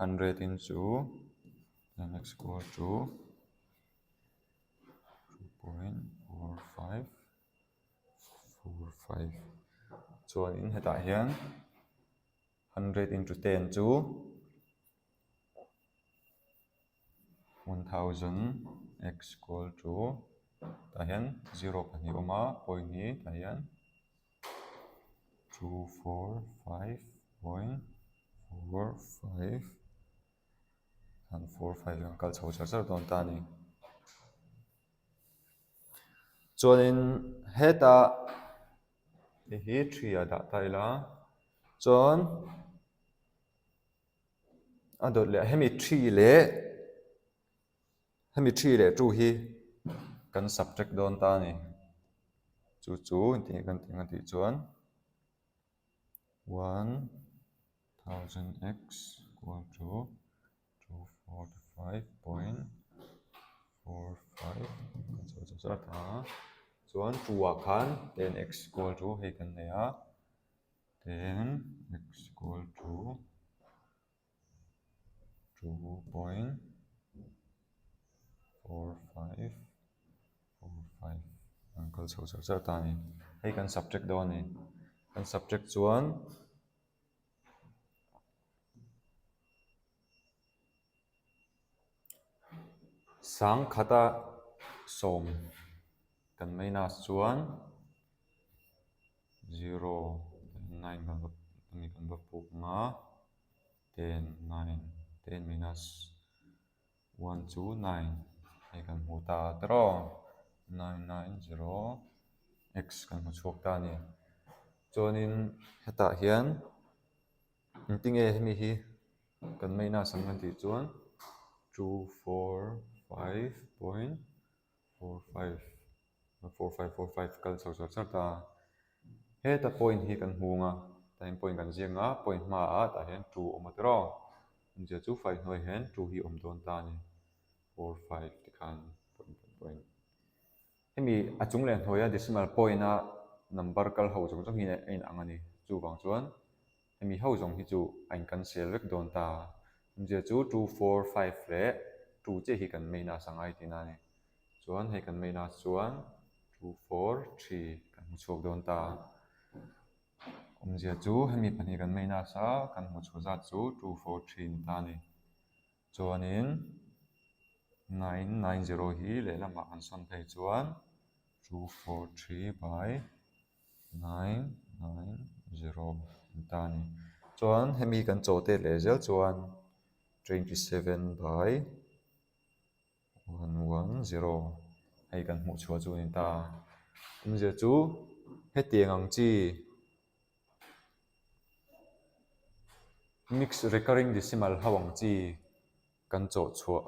100 into then x equal to 2.4545 chuan in hetah hian 100 into 10 chu 1000 x equal to tah hian 0 pahnih awma point hi tah hian 245.45 and 45 ang kal chho char don ta ni chuanin heta hi 3 a dah taila chuan adot le hemi 3 le 2 hi kan subtract don ta ni chu ti kan ti chuan 1000x equal to 245.45 so ta chuan 2 a khan 10x equal to hei kan nei a 10x equal to 2.4545 angkal so ta ni hei kan subtract don ni kan subtract chuan sang khata som kan minus chuan 0 9 kan ba puk nga 10 9 10 minus 1 2 9 hei kan hmu ta tro 990 x kan hmu chhuak ta ni chuanin hetah hian intinge hemi hi kan minus ang kan ti chuan 245.45 kal chho ta heta point hi kan hmu nga time point kan zianga point ma a ta hian 2 awm atro inja chu 5 hnoi hian 2 hi awm don ta ni 45 ti khan point hemi a chung len hnoia decimal point a number kal ho chung hi in angani chu bang chuan hemi ho zong hi chu ain cancel vek don ta inja chu 245 le 2 che hi kan meina sangai tina ni chuan hei kan meina chuan 243 kan hmu chhuak don ta omjia chu hemi pahnih kan meina sa kan hmu chhu za chu 243 ni ta ni chuanin 990 hi le lama kan son phei chuan 243 by 990 ni ta ni chuan hemi kan chote le zel chuan 27 by 110 hei kan hmu chhuwa chu ni ta omjia chu hetiang ang chi mixed recurring decimal hawang chi kan chaw chhuah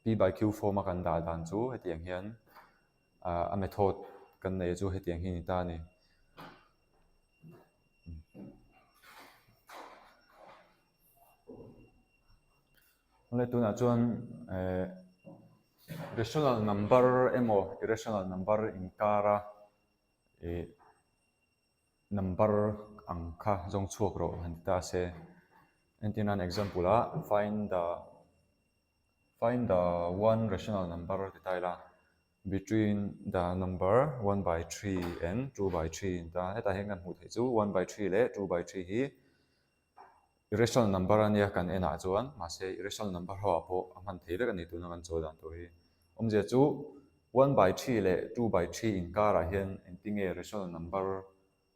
p by q form a kan da dan chu hetiang hian a method kan nei chu hetiang hi ni ta ni le tuna chuan rational number emo irrational number inkara number angkha jong chuak ro han ta se and an example find the one rational number taila between the number 1 by 3 and 2 by 3 ta heta hengan hu thei chu 1 by 3 le 2 by 3 hi irrational number ania kan ena chuan ma se irrational number ho apo aman thei vek ani tuna kan chaw dan to hi omje chu 1 by 3 le 2 by 3 in kara hian entinge rational number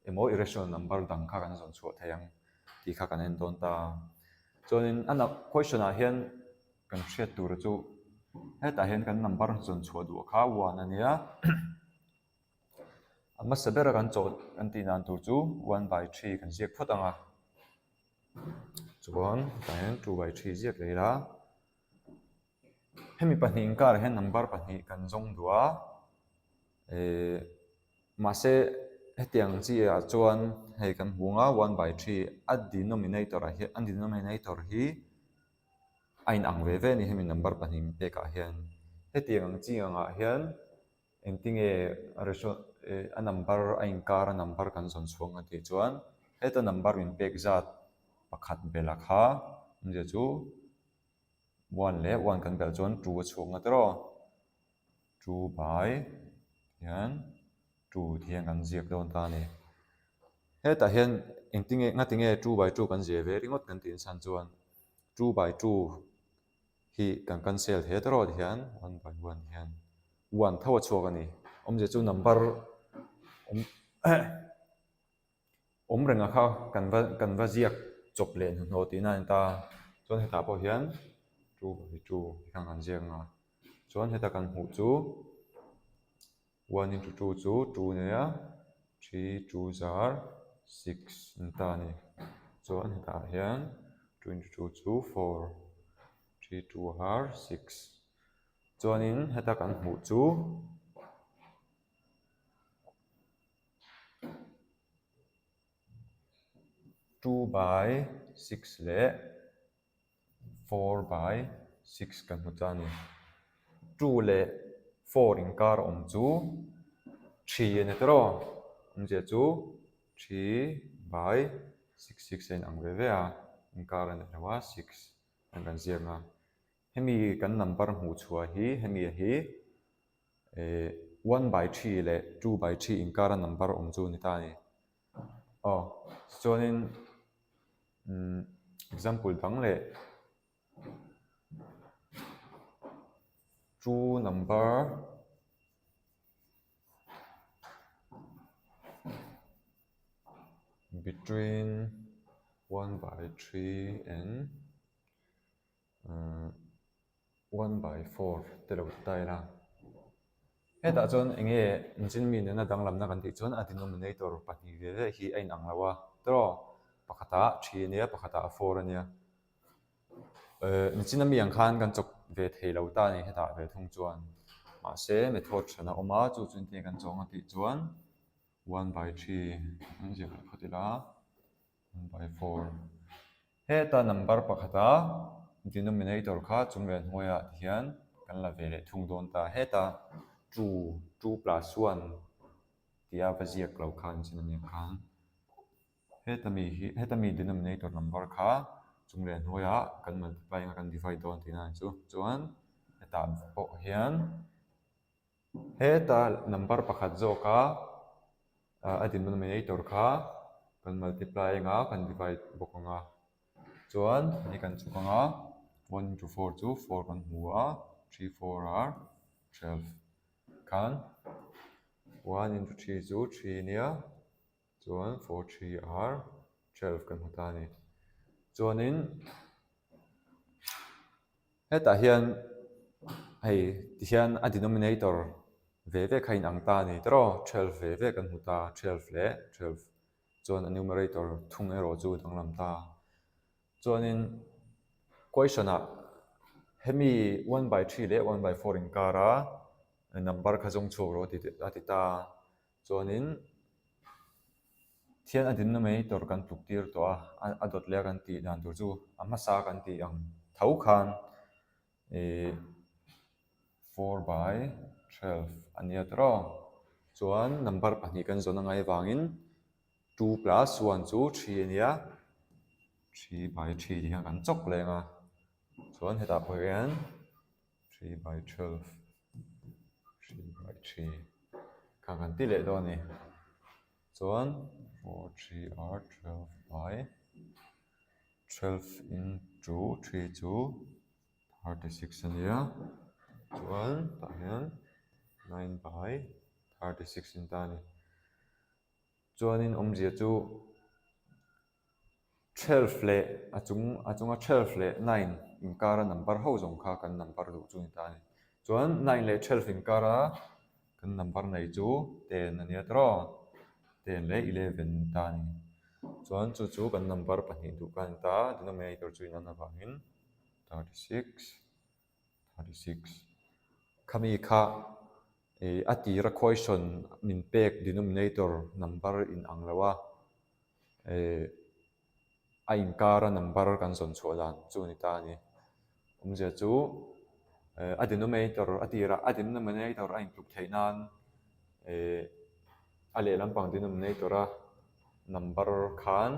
emo irrational number dang kha kan zon chu thayang ti kha kan en don ta chuanin ana question a hian kan hriat tur chu heta hian kan number zon chhuah du kha 1 ania ama sabera kan chaw kan ti nan tur chu 1 by 3 kan ziak phot anga chuan ta hian 2 by 3 ziak leila hemi pahnih inkar hian number pahnih kan zong dua ma se hetiang chi a chuan hei kan hmunga 1 by 3 a denominator hi ain ang ve ve ni hemi number pahnih peka hian hetiang chi anga hian entinge a number a inkar a number kan zon chuang ati chuan heta number in pek zat pakhat bela kha nje chu 1 le 1 kan bel chuan 2 chung a tro 2 by hian 2 thiang kan ziak don ta ni heta hian engtinge nga tinge 2 by 2 kan je ve ringot kan tin san chuan 2 by 2 hi kan cancel the tro hian 1 by 1 hian 1 thawa chuak ani omje chu number renga kha kan va ziak chop len no ti na ta chuan heta po hian 2 by 2 kan kan ziak nga chuan heta kan hmu chu 1 into 2 chu 2 nia 3 2 are 6 nta ni chuan heta hian 2 into 2 chu 4 3 2 are 6 chuan in heta kan hmu chu 2 by 6 le 4 by 6 kan hmu ta ni 2 le 4 in kar om chu 3 ane tro omje chu 3 by 6 6 in ang ve ve a in kar ane lawa 6 an kan ziak nga hemi kan number hmu chua hi hemi hi 1 by 3 le 2 by 3 in kar number om chu ni ta ni chuan in example dang le two number between 1 by 3 and 1 by 4 telo tai la heta chuan enge engine mi na dang lam na kan ti chuan a denominator pahnih ve ve hi a in ang lawa tro pakhata 3 ania pakhata 4 ania engine mi ang khan kan chok ve thei lo ta ni heta ve thung chuan ma se method thana oma chu chun te kan chong a ti chuan 1 by 3 an je khatila 1 by 4 heta number pakhata denominator kha chung ven hoya hian kan la ve le thung don ta heta 2 plus 1 tia vaziak lo khan chin ani khan heta mi denominator number kha chung len hoya kan multiply nga kan divide don tina chu chuan heta po hian heta number pakhat zo ka a denominator kha kan multiply nga kan divide bok nga chuan ni kan chu nga 1 into 4 chu 4 kan hmua 3 4 are 12 kan 1 into 3 chu 3 nia chuan 4 3 are 12 kan hmu ta ni chuan in heta hian hei hian a denominator ve ve khain ang ta ni tro 12 ve ve kan hmu ta 12 le 12 chuan a numerator thung ero chu dang lam ta chuan in question a hemi 1 by 3 le 1 by 4 in kara number kha jong chu ro ti ta chuan in thian a denominator kan tuk tir to a dot le kan ti dan tur chu a masa kan ti ang thau khan 4 by 12 ania tro chuan number pahnih kan zona ngai wangin 2 plus 1 chu 3 ania 3 by 3 hi kan chok lenga chuan heta poian 3 by 12 3 by 3 kan ti le do ni chuan 4 3 are 12 by 12 into 3 chu 36 ania chuan ta hian 9 by 36 in ta ni chuan in omzia chu 12 le achunga 12 le 9 in kara number ho zong kha kan number du chu in ta ni chuan 9 le 12 in kara kan number nei chu 10 ania tro 10 le 11 ta ni chuan chu kan number pahnih du kan ta denominator chu in an awangin 36 khami kha atira question min pek denominator number in ang lawa a in kara number kan zon chodan chu ni ta ni omje chu a denominator a denominator a in tuk theinan a le lampang denominator a number khan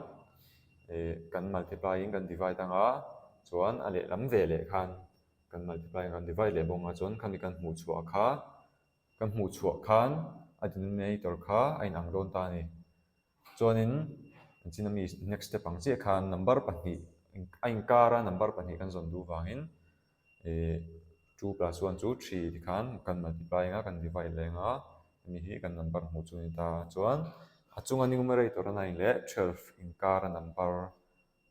kan multiplying kan divide anga chuan a le lam ve le khan kan multiply kan divide le bonga chon khami kan hmu chhuah kha kan hmu chhuah khan a denominator kha a in ang dawn ta ni chuanin chinami next step ang che khan number pahnih a inkara number pahnih kan zawn du wangin 2 plus 1 chu 3 thì khan kan multiply nga kan divide le nga mi hi kan number hmu chu ni ta chuan a chunga numerator na in le 12 inkara number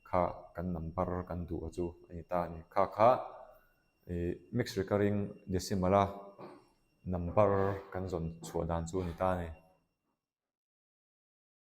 kha kan number kan du chu ani ta ni kha mixed recurring decimal number kan zon chhuah dan chu ni ta ni